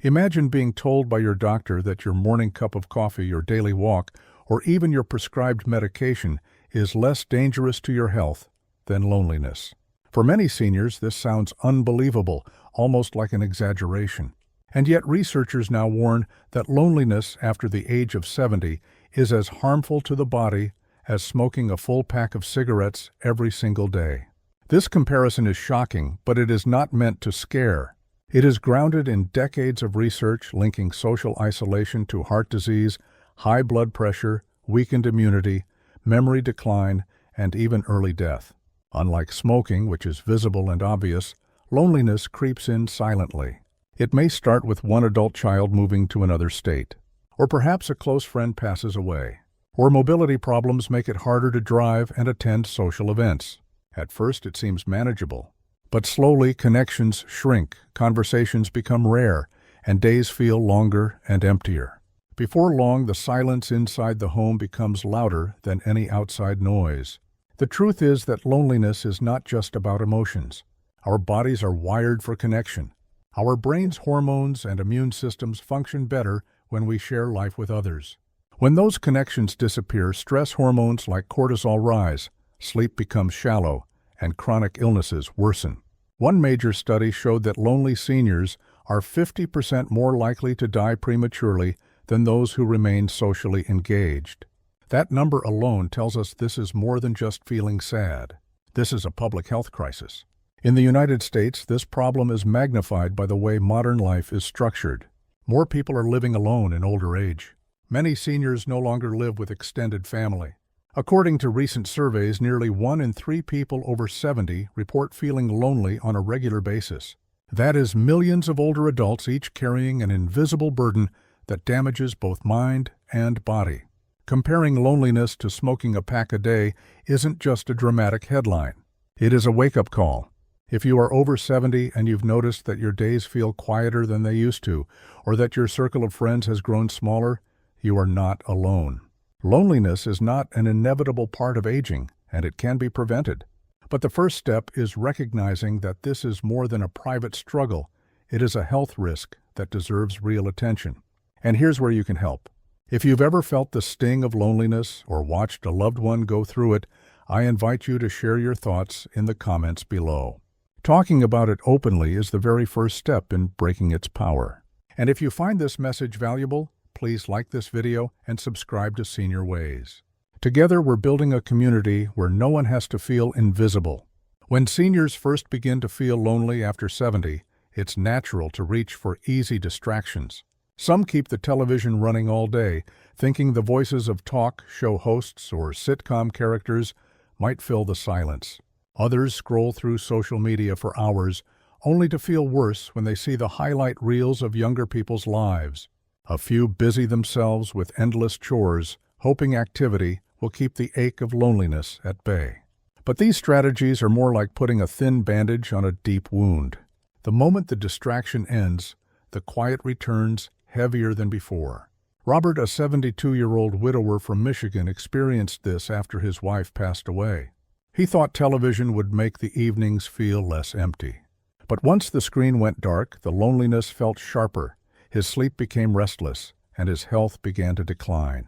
Imagine being told by your doctor that your morning cup of coffee, your daily walk, or even your prescribed medication is less dangerous to your health than loneliness. For many seniors, this sounds unbelievable, almost like an exaggeration. And yet researchers now warn that loneliness after the age of 70 is as harmful to the body as smoking a full pack of cigarettes every single day. This comparison is shocking, but it is not meant to scare. It is grounded in decades of research linking social isolation to heart disease, high blood pressure, weakened immunity, memory decline, and even early death. Unlike smoking, which is visible and obvious, loneliness creeps in silently. It may start with one adult child moving to another state, or perhaps a close friend passes away, or mobility problems make it harder to drive and attend social events. At first, it seems manageable, but slowly connections shrink, conversations become rare, and days feel longer and emptier. Before long, the silence inside the home becomes louder than any outside noise. The truth is that loneliness is not just about emotions. Our bodies are wired for connection. Our brain's hormones and immune systems function better when we share life with others. When those connections disappear, stress hormones like cortisol rise, sleep becomes shallow, and chronic illnesses worsen. One major study showed that lonely seniors are 50% more likely to die prematurely than those who remain socially engaged. That number alone tells us this is more than just feeling sad. This is a public health crisis. In the United States, this problem is magnified by the way modern life is structured. More people are living alone in older age. Many seniors no longer live with extended family. According to recent surveys, nearly 1 in 3 people over 70 report feeling lonely on a regular basis. That is millions of older adults each carrying an invisible burden that damages both mind and body. Comparing loneliness to smoking a pack a day isn't just a dramatic headline. It is a wake-up call. If you are over 70 and you've noticed that your days feel quieter than they used to, or that your circle of friends has grown smaller, you are not alone. Loneliness is not an inevitable part of aging, and it can be prevented. But the first step is recognizing that this is more than a private struggle. It is a health risk that deserves real attention. And here's where you can help. If you've ever felt the sting of loneliness or watched a loved one go through it, I invite you to share your thoughts in the comments below. Talking about it openly is the very first step in breaking its power. And if you find this message valuable, please like this video and subscribe to Senior Ways. Together, we're building a community where no one has to feel invisible. When seniors first begin to feel lonely after 70, it's natural to reach for easy distractions. Some keep the television running all day, thinking the voices of talk show hosts or sitcom characters might fill the silence. Others scroll through social media for hours, only to feel worse when they see the highlight reels of younger people's lives. A few busy themselves with endless chores, hoping activity will keep the ache of loneliness at bay. But these strategies are more like putting a thin bandage on a deep wound. The moment the distraction ends, the quiet returns heavier than before. Robert, a 72-year-old widower from Michigan, experienced this after his wife passed away. He thought television would make the evenings feel less empty. But once the screen went dark, the loneliness felt sharper. His sleep became restless, and his health began to decline.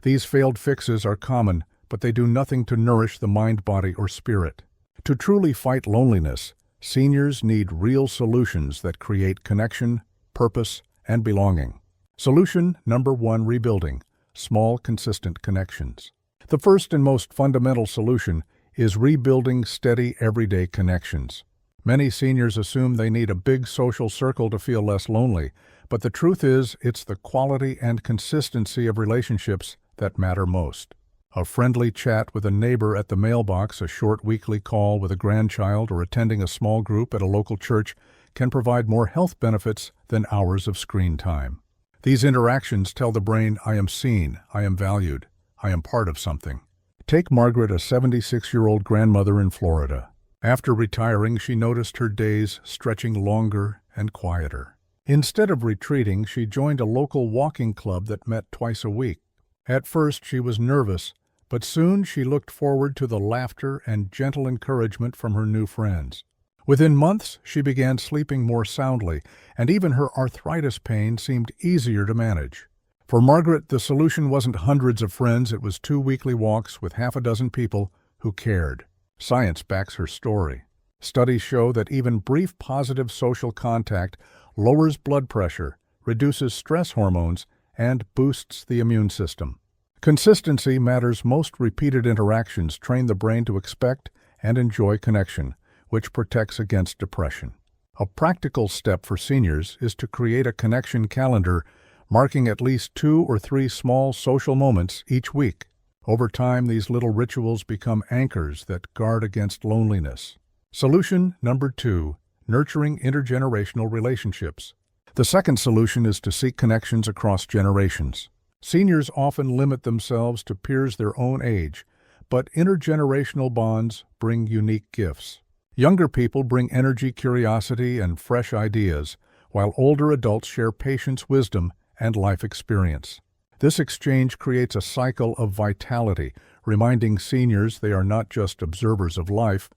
These failed fixes are common, but they do nothing to nourish the mind, body, or spirit. To truly fight loneliness, seniors need real solutions that create connection, purpose, and belonging. Solution number 1: rebuilding small, consistent connections. The first and most fundamental solution is rebuilding steady, everyday connections. Many seniors assume they need a big social circle to feel less lonely, but the truth is, it's the quality and consistency of relationships that matter most. A friendly chat with a neighbor at the mailbox, a short weekly call with a grandchild, or attending a small group at a local church can provide more health benefits than hours of screen time. These interactions tell the brain, I am seen, I am valued, I am part of something. Take Margaret, a 76-year-old grandmother in Florida. After retiring, she noticed her days stretching longer and quieter. Instead of retreating, she joined a local walking club that met twice a week. At first, she was nervous, but soon she looked forward to the laughter and gentle encouragement from her new friends. Within months, she began sleeping more soundly, and even her arthritis pain seemed easier to manage. For Margaret, the solution wasn't hundreds of friends, it was 2 weekly walks with half a dozen people who cared. Science backs her story. Studies show that even brief positive social contact lowers blood pressure, reduces stress hormones, and boosts the immune system. Consistency matters most. Repeated interactions train the brain to expect and enjoy connection, which protects against depression. A practical step for seniors is to create a connection calendar marking at least 2 or 3 small social moments each week. Over time, these little rituals become anchors that guard against loneliness. Solution number 2, nurturing intergenerational relationships. The second solution is to seek connections across generations. Seniors often limit themselves to peers their own age, but intergenerational bonds bring unique gifts. Younger people bring energy, curiosity, and fresh ideas, while older adults share patience, wisdom, and life experience. This exchange creates a cycle of vitality, reminding seniors they are not just observers of life,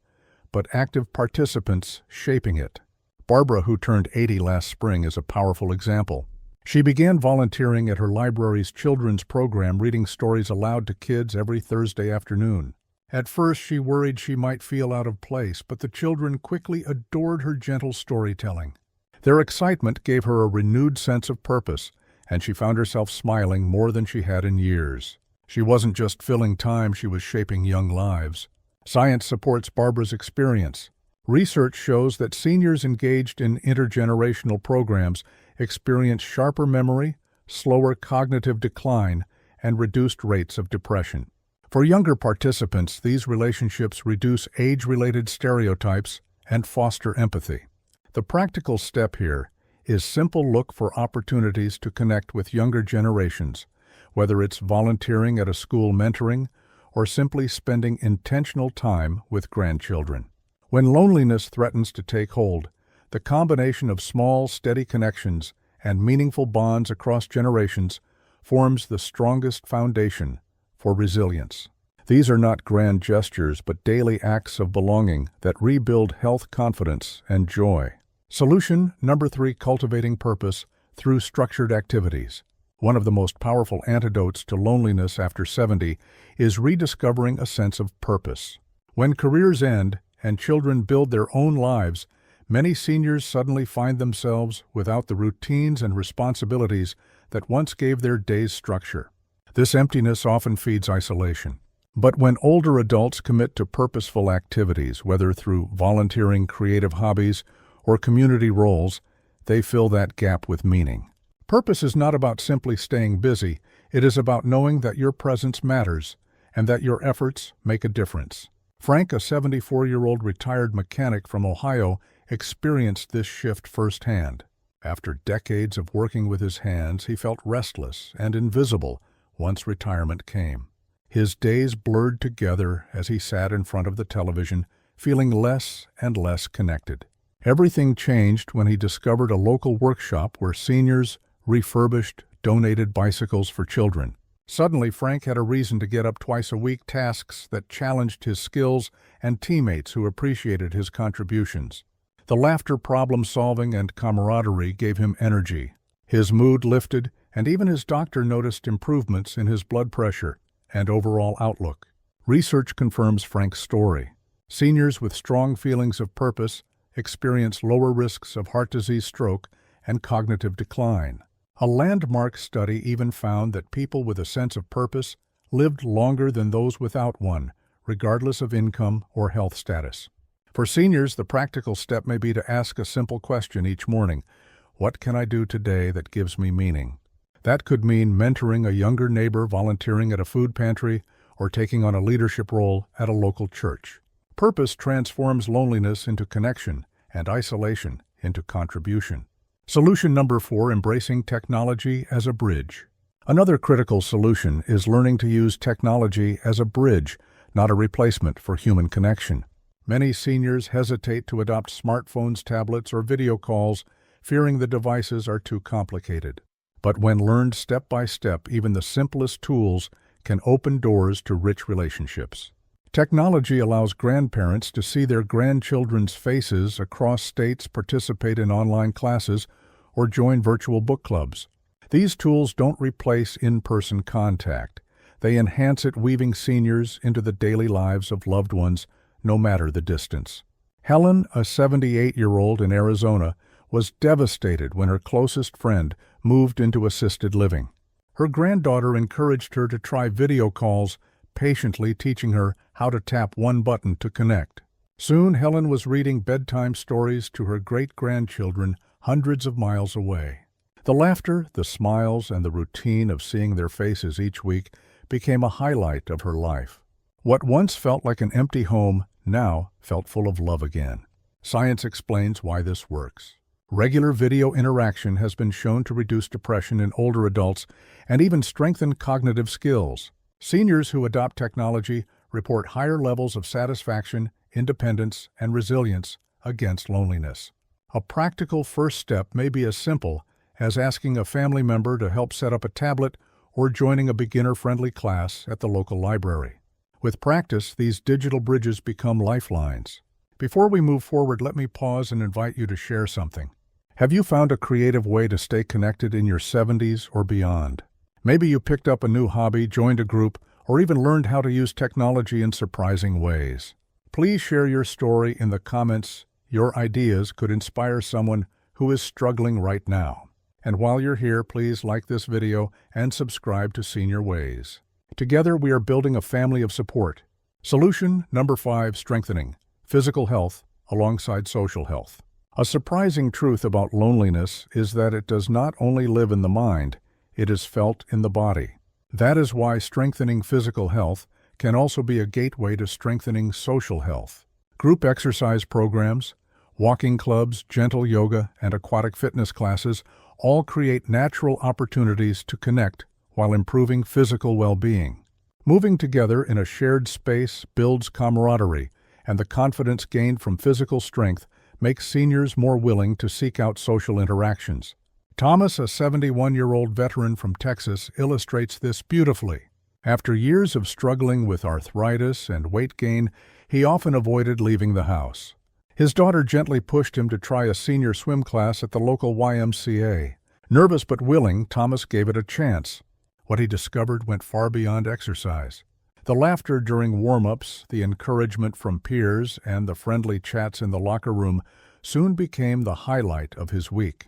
but active participants shaping it. Barbara, who turned 80 last spring, is a powerful example. She began volunteering at her library's children's program, reading stories aloud to kids every Thursday afternoon. At first, she worried she might feel out of place, but the children quickly adored her gentle storytelling. Their excitement gave her a renewed sense of purpose, and she found herself smiling more than she had in years. She wasn't just filling time, she was shaping young lives. Science supports Barbara's experience. Research shows that seniors engaged in intergenerational programs experience sharper memory, slower cognitive decline, and reduced rates of depression. For younger participants, these relationships reduce age-related stereotypes and foster empathy. The practical step here is simple: look for opportunities to connect with younger generations, whether it's volunteering at a school, mentoring, or simply spending intentional time with grandchildren. When loneliness threatens to take hold, the combination of small, steady connections and meaningful bonds across generations forms the strongest foundation for resilience. These are not grand gestures, but daily acts of belonging that rebuild health, confidence, and joy. Solution number 3, cultivating purpose through structured activities. One of the most powerful antidotes to loneliness after 70 is rediscovering a sense of purpose. When careers end and children build their own lives, many seniors suddenly find themselves without the routines and responsibilities that once gave their days structure. This emptiness often feeds isolation. But when older adults commit to purposeful activities, whether through volunteering, creative hobbies, or community roles, they fill that gap with meaning. Purpose is not about simply staying busy, it is about knowing that your presence matters and that your efforts make a difference. Frank, a 74-year-old retired mechanic from Ohio, experienced this shift firsthand. After decades of working with his hands, he felt restless and invisible once retirement came. His days blurred together as he sat in front of the television, feeling less and less connected. Everything changed when he discovered a local workshop where seniors refurbished donated bicycles for children. Suddenly, Frank had a reason to get up twice a week, tasks that challenged his skills and teammates who appreciated his contributions. The laughter, problem-solving, and camaraderie gave him energy. His mood lifted, and even his doctor noticed improvements in his blood pressure and overall outlook. Research confirms Frank's story. Seniors with strong feelings of purpose experience lower risks of heart disease, stroke, and cognitive decline. A landmark study even found that people with a sense of purpose lived longer than those without one, regardless of income or health status. For seniors, the practical step may be to ask a simple question each morning: what can I do today that gives me meaning? That could mean mentoring a younger neighbor, volunteering at a food pantry, or taking on a leadership role at a local church. Purpose transforms loneliness into connection and isolation into contribution. Solution number 4, embracing technology as a bridge. Another critical solution is learning to use technology as a bridge, not a replacement for human connection. Many seniors hesitate to adopt smartphones, tablets, or video calls, fearing the devices are too complicated. But when learned step by step, even the simplest tools can open doors to rich relationships. Technology allows grandparents to see their grandchildren's faces across states, participate in online classes, or join virtual book clubs. These tools don't replace in-person contact. They enhance it, weaving seniors into the daily lives of loved ones, no matter the distance. Helen, a 78-year-old in Arizona, was devastated when her closest friend moved into assisted living. Her granddaughter encouraged her to try video calls, patiently teaching her how to tap one button to connect. Soon, Helen was reading bedtime stories to her great-grandchildren hundreds of miles away. The laughter, the smiles, and the routine of seeing their faces each week became a highlight of her life. What once felt like an empty home now felt full of love again. Science explains why this works. Regular video interaction has been shown to reduce depression in older adults and even strengthen cognitive skills. Seniors who adopt technology report higher levels of satisfaction, independence, and resilience against loneliness. A practical first step may be as simple as asking a family member to help set up a tablet or joining a beginner-friendly class at the local library. With practice, these digital bridges become lifelines. Before we move forward, let me pause and invite you to share something. Have you found a creative way to stay connected in your 70s or beyond? Maybe you picked up a new hobby, joined a group, or even learned how to use technology in surprising ways. Please share your story in the comments. Your ideas could inspire someone who is struggling right now. And while you're here, please like this video and subscribe to Senior Ways. Together, we are building a family of support. Solution number 5, strengthening physical health alongside social health. A surprising truth about loneliness is that it does not only live in the mind, it is felt in the body. That is why strengthening physical health can also be a gateway to strengthening social health. Group exercise programs, walking clubs, gentle yoga, and aquatic fitness classes all create natural opportunities to connect while improving physical well-being. Moving together in a shared space builds camaraderie, and the confidence gained from physical strength makes seniors more willing to seek out social interactions. Thomas, a 71-year-old veteran from Texas, illustrates this beautifully. After years of struggling with arthritis and weight gain, he often avoided leaving the house. His daughter gently pushed him to try a senior swim class at the local YMCA. Nervous but willing, Thomas gave it a chance. What he discovered went far beyond exercise. The laughter during warm-ups, the encouragement from peers, and the friendly chats in the locker room soon became the highlight of his week.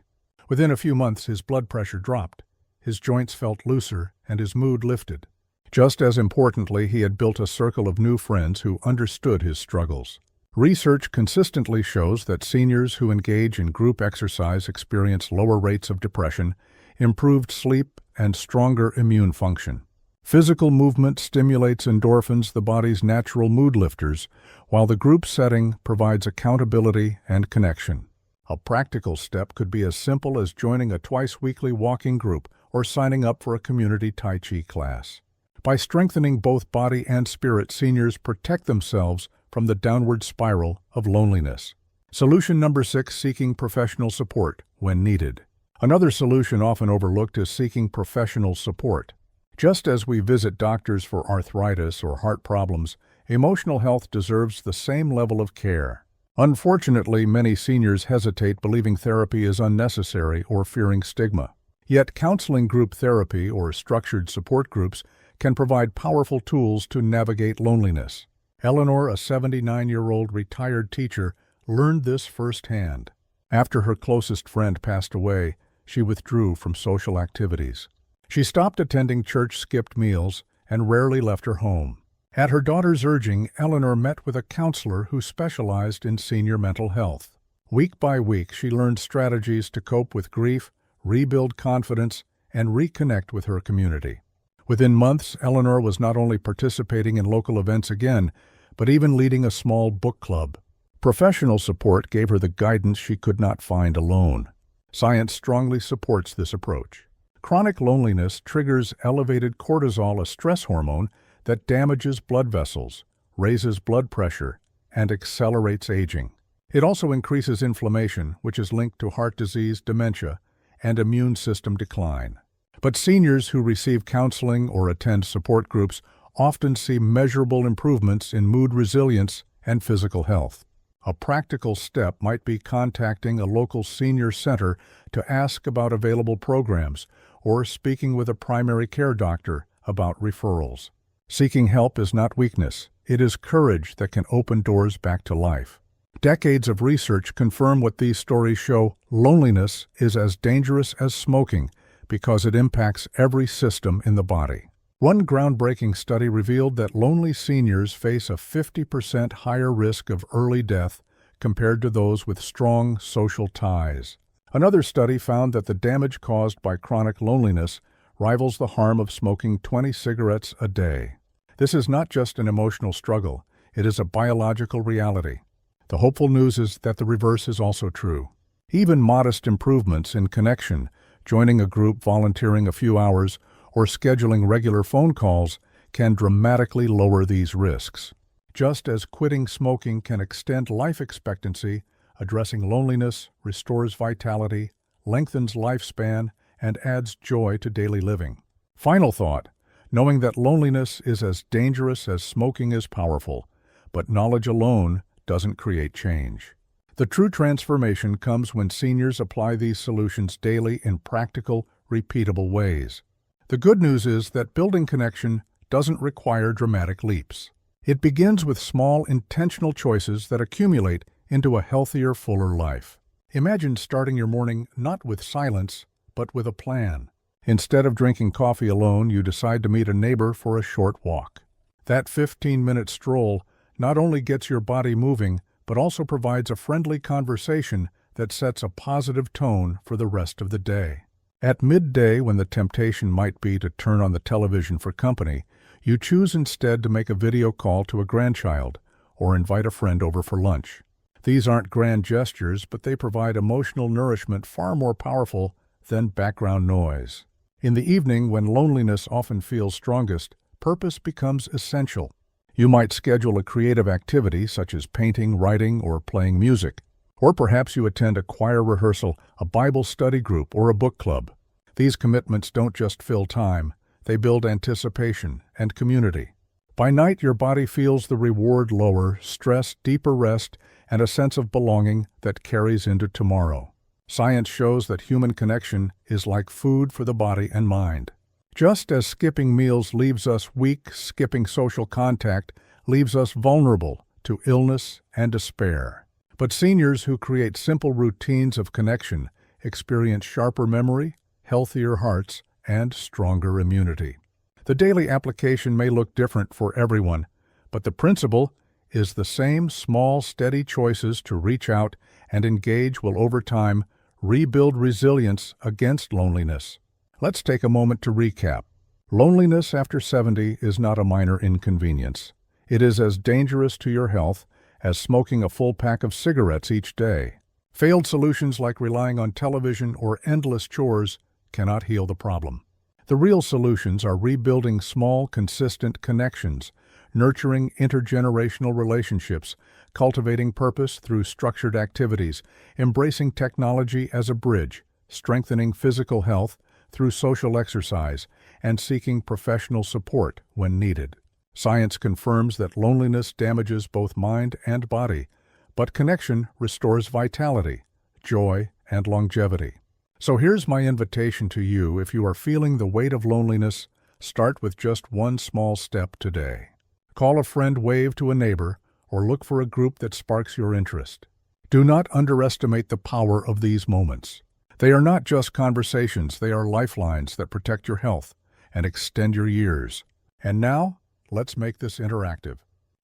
Within a few months, his blood pressure dropped, his joints felt looser, and his mood lifted. Just as importantly, he had built a circle of new friends who understood his struggles. Research consistently shows that seniors who engage in group exercise experience lower rates of depression, improved sleep, and stronger immune function. Physical movement stimulates endorphins, the body's natural mood lifters, while the group setting provides accountability and connection. A practical step could be as simple as joining a twice-weekly walking group or signing up for a community Tai Chi class. By strengthening both body and spirit, seniors protect themselves from the downward spiral of loneliness. Solution number 6, seeking professional support when needed. Another solution often overlooked is seeking professional support. Just as we visit doctors for arthritis or heart problems, emotional health deserves the same level of care. Unfortunately, many seniors hesitate, believing therapy is unnecessary or fearing stigma. Yet counseling, group therapy, or structured support groups can provide powerful tools to navigate loneliness. Eleanor, a 79-year-old retired teacher, learned this firsthand. After her closest friend passed away, she withdrew from social activities. She stopped attending church, skipped meals, and rarely left her home. At her daughter's urging, Eleanor met with a counselor who specialized in senior mental health. Week by week, she learned strategies to cope with grief, rebuild confidence, and reconnect with her community. Within months, Eleanor was not only participating in local events again, but even leading a small book club. Professional support gave her the guidance she could not find alone. Science strongly supports this approach. Chronic loneliness triggers elevated cortisol, a stress hormone that damages blood vessels, raises blood pressure, and accelerates aging. It also increases inflammation, which is linked to heart disease, dementia, and immune system decline. But seniors who receive counseling or attend support groups often see measurable improvements in mood resilience and physical health. A practical step might be contacting a local senior center to ask about available programs or speaking with a primary care doctor about referrals. Seeking help is not weakness. It is courage that can open doors back to life. Decades of research confirm what these stories show: loneliness is as dangerous as smoking because it impacts every system in the body. One groundbreaking study revealed that lonely seniors face a 50% higher risk of early death compared to those with strong social ties. Another study found that the damage caused by chronic loneliness rivals the harm of smoking 20 cigarettes a day. This is not just an emotional struggle, it is a biological reality. The hopeful news is that the reverse is also true. Even modest improvements in connection, joining a group, volunteering a few hours, or scheduling regular phone calls can dramatically lower these risks. Just as quitting smoking can extend life expectancy, addressing loneliness restores vitality, lengthens lifespan, and adds joy to daily living. Final thought: knowing that loneliness is as dangerous as smoking is powerful, but knowledge alone doesn't create change. The true transformation comes when seniors apply these solutions daily in practical, repeatable ways. The good news is that building connection doesn't require dramatic leaps. It begins with small, intentional choices that accumulate into a healthier, fuller life. Imagine starting your morning not with silence, but with a plan. Instead of drinking coffee alone, you decide to meet a neighbor for a short walk. That 15-minute stroll not only gets your body moving, but also provides a friendly conversation that sets a positive tone for the rest of the day. At midday, when the temptation might be to turn on the television for company, you choose instead to make a video call to a grandchild or invite a friend over for lunch. These aren't grand gestures, but they provide emotional nourishment far more powerful than background noise. In the evening, when loneliness often feels strongest, purpose becomes essential. You might schedule a creative activity such as painting, writing, or playing music. Or perhaps you attend a choir rehearsal, a Bible study group, or a book club. These commitments don't just fill time, they build anticipation and community. By night, your body feels the reward: lower stress, deeper rest, and a sense of belonging that carries into tomorrow. Science shows that human connection is like food for the body and mind. Just as skipping meals leaves us weak, skipping social contact leaves us vulnerable to illness and despair. But seniors who create simple routines of connection experience sharper memory, healthier hearts, and stronger immunity. The daily application may look different for everyone, but the principle is the same: small, steady choices to reach out and engage will over time rebuild resilience against loneliness. Let's take a moment to recap. Loneliness after 70 is not a minor inconvenience. It is as dangerous to your health as smoking a full pack of cigarettes each day. Failed solutions like relying on television or endless chores cannot heal the problem. The real solutions are rebuilding small, consistent connections, nurturing intergenerational relationships, cultivating purpose through structured activities, embracing technology as a bridge, strengthening physical health through social exercise, and seeking professional support when needed. Science confirms that loneliness damages both mind and body, but connection restores vitality, joy, and longevity. So here's my invitation to you: if you are feeling the weight of loneliness, start with just one small step today. Call a friend, wave to a neighbor, or look for a group that sparks your interest. Do not underestimate the power of these moments. They are not just conversations, they are lifelines that protect your health and extend your years. And now, let's make this interactive.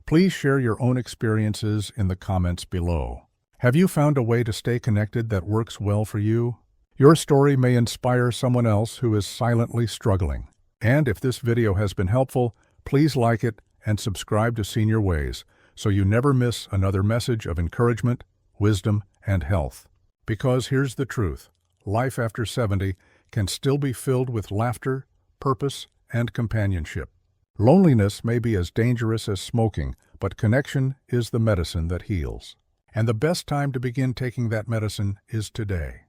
Please share your own experiences in the comments below. Have you found a way to stay connected that works well for you? Your story may inspire someone else who is silently struggling. And if this video has been helpful, please like it and subscribe to Senior Ways so you never miss another message of encouragement, wisdom, and health. Because here's the truth: life after 70 can still be filled with laughter, purpose, and companionship. Loneliness may be as dangerous as smoking, but connection is the medicine that heals. And the best time to begin taking that medicine is today.